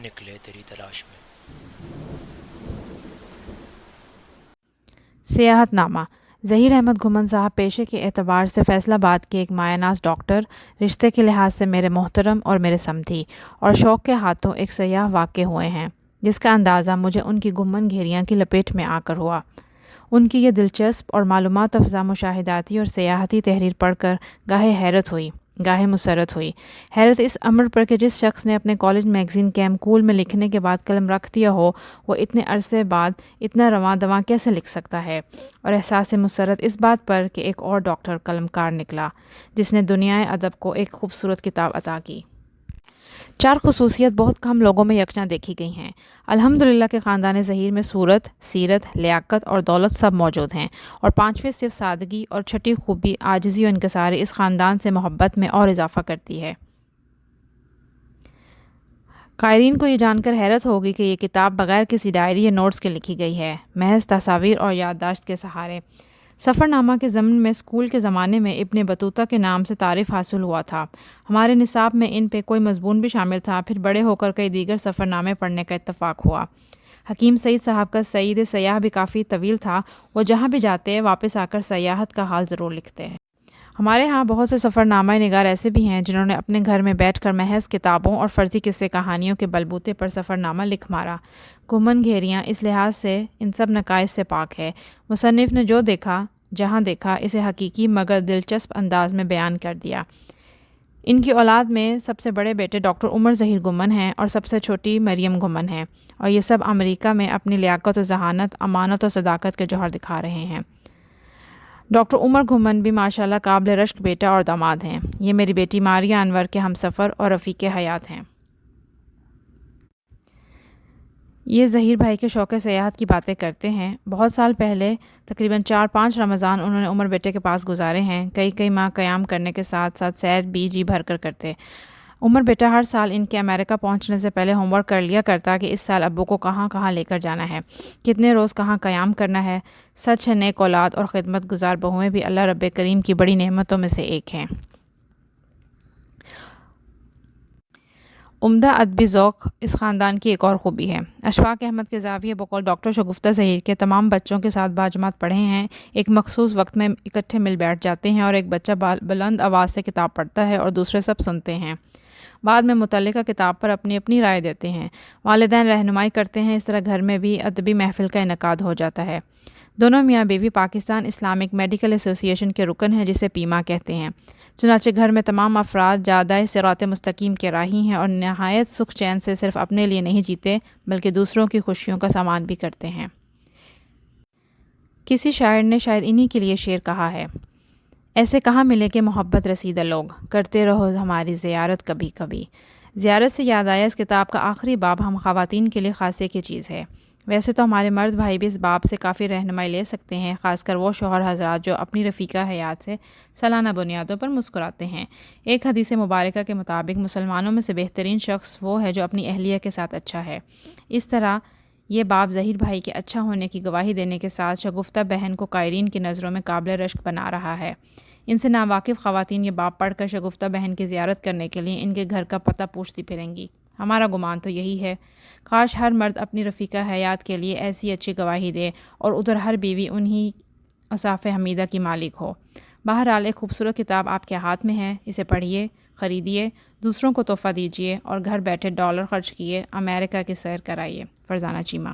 نکلے تیری تلاش میں۔ سیاحت نامہ۔ ظہیر احمد گھمن صاحب پیشے کے اعتبار سے فیصل آباد کے ایک مایہ ناز ڈاکٹر، رشتے کے لحاظ سے میرے محترم اور میرے سمتھی، اور شوق کے ہاتھوں ایک سیاح واقع ہوئے ہیں، جس کا اندازہ مجھے ان کی گھمن گھیریاں کی لپیٹ میں آ کر ہوا۔ ان کی یہ دلچسپ اور معلومات افزا مشاہداتی اور سیاحتی تحریر پڑھ کر گاہے حیرت ہوئی، گاہے مسرت ہوئی۔ حیرت اس امر پر کہ جس شخص نے اپنے کالج میگزین کیمپ کول میں لکھنے کے بعد قلم رکھ دیا ہو، وہ اتنے عرصے بعد اتنا رواں دواں کیسے لکھ سکتا ہے، اور احساس مسرت اس بات پر کہ ایک اور ڈاکٹر قلم کار نکلا، جس نے دنیائے ادب کو ایک خوبصورت کتاب عطا کی۔ چار خصوصیت بہت کم لوگوں میں یکجاں دیکھی گئی ہیں۔ الحمدللہ کہ خاندان ظہیر میں صورت، سیرت، لیاقت اور دولت سب موجود ہیں، اور پانچویں صرف سادگی اور چھٹی خوبی عاجزی و انکسار اس خاندان سے محبت میں اور اضافہ کرتی ہے۔ قائرین کو یہ جان کر حیرت ہوگی کہ یہ کتاب بغیر کسی ڈائری یا نوٹس کے لکھی گئی ہے، محض تصاویر اور یادداشت کے سہارے۔ سفر نامہ کے ضمن میں اسکول کے زمانے میں ابن بطوطہ کے نام سے تعارف حاصل ہوا تھا۔ ہمارے نصاب میں ان پہ کوئی مضمون بھی شامل تھا، پھر بڑے ہو کر کئی دیگر سفر نامے پڑھنے کا اتفاق ہوا۔ حکیم سعید صاحب کا سعید سیاح بھی کافی طویل تھا، وہ جہاں بھی جاتے واپس آ کر سیاحت کا حال ضرور لکھتے ہیں۔ ہمارے ہاں بہت سے سفر نامہ نگار ایسے بھی ہیں جنہوں نے اپنے گھر میں بیٹھ کر محض کتابوں اور فرضی قصے کہانیوں کے بلبوتے پر سفر نامہ لکھ مارا۔ گھمن گھیریاں اس لحاظ سے ان سب نقائص سے پاک ہے۔ مصنف نے جو دیکھا، جہاں دیکھا، اسے حقیقی مگر دلچسپ انداز میں بیان کر دیا۔ ان کی اولاد میں سب سے بڑے بیٹے ڈاکٹر عمر ظہیر گھمن ہیں اور سب سے چھوٹی مریم گھمن ہیں، اور یہ سب امریکہ میں اپنی لیاقت و ذہانت، امانت و صداقت کے جوہر دکھا رہے ہیں۔ ڈاکٹر عمر گھمن بھی ماشاءاللہ قابل رشک بیٹا اور داماد ہیں۔ یہ میری بیٹی ماریہ انور کے ہمسفر اور رفیق حیات ہیں۔ یہ ظہیر بھائی کے شوق سیاحت کی باتیں کرتے ہیں۔ بہت سال پہلے تقریباً 4-5 رمضان انہوں نے عمر بیٹے کے پاس گزارے ہیں۔ کئی ماہ قیام کرنے کے ساتھ ساتھ سیر بھی جی بھر کر کرتے۔ عمر بیٹا ہر سال ان کے امریکہ پہنچنے سے پہلے ہوم ورک کر لیا کرتا کہ اس سال ابو کو کہاں کہاں لے کر جانا ہے، کتنے روز کہاں قیام کرنا ہے۔ سچ ہے نیک اولاد اور خدمت گزار بہویں بھی اللہ رب کریم کی بڑی نعمتوں میں سے ایک ہیں۔ عمدہ ادبی ذوق اس خاندان کی ایک اور خوبی ہے۔ اشفاق احمد کے زاویہ بقول ڈاکٹر شگفتہ ظہیر کے تمام بچوں کے ساتھ باجماعت پڑھے ہیں۔ ایک مخصوص وقت میں اکٹھے مل بیٹھ جاتے ہیں اور ایک بچہ بلند آواز سے کتاب پڑھتا ہے اور دوسرے سب سنتے ہیں۔ بعد میں متعلقہ کتاب پر اپنی اپنی رائے دیتے ہیں۔ والدین رہنمائی کرتے ہیں۔ اس طرح گھر میں بھی ادبی محفل کا انعقاد ہو جاتا ہے۔ دونوں میاں بیوی پاکستان اسلامک میڈیکل ایسوسی ایشن کے رکن ہیں، جسے پیما کہتے ہیں۔ چنانچہ گھر میں تمام افراد جادہ صراط مستقیم کے راہی ہیں اور نہایت سکھ چین سے صرف اپنے لیے نہیں جیتے بلکہ دوسروں کی خوشیوں کا سامان بھی کرتے ہیں۔ کسی شاعر نے شاید انہی کے لیے شعر کہا ہے: ایسے کہاں ملے کہ محبت رسیدہ لوگ، کرتے رہو ہماری زیارت کبھی کبھی۔ زیارت سے یاد آیا اس کتاب کا آخری باب ہم خواتین کے لیے خاصے کی چیز ہے۔ ویسے تو ہمارے مرد بھائی بھی اس باب سے کافی رہنمائی لے سکتے ہیں، خاص کر وہ شوہر حضرات جو اپنی رفیقہ حیات سے سالانہ بنیادوں پر مسکراتے ہیں۔ ایک حدیث مبارکہ کے مطابق مسلمانوں میں سے بہترین شخص وہ ہے جو اپنی اہلیہ کے ساتھ اچھا ہے۔ اس طرح یہ باب ظہیر بھائی کے اچھا ہونے کی گواہی دینے کے ساتھ شگفتہ بہن کو قائرین کی نظروں میں قابل رشک بنا رہا ہے۔ ان سے ناواقف خواتین یہ باب پڑھ کر شگفتہ بہن کی زیارت کرنے کے لیے ان کے گھر کا پتہ پوچھتی پھریں گی۔ ہمارا گمان تو یہی ہے۔ کاش ہر مرد اپنی رفیقہ حیات کے لیے ایسی اچھی گواہی دے اور ادھر ہر بیوی انہی اوصاف حمیدہ کی مالک ہو۔ بہرحال ایک خوبصورت کتاب آپ کے ہاتھ میں ہے، اسے پڑھیے، خریدیے، دوسروں کو تحفہ دیجیے اور گھر بیٹھے ڈالر خرچ کیے امریکہ کی سیر کرائیے۔ فرزانہ چیمہ۔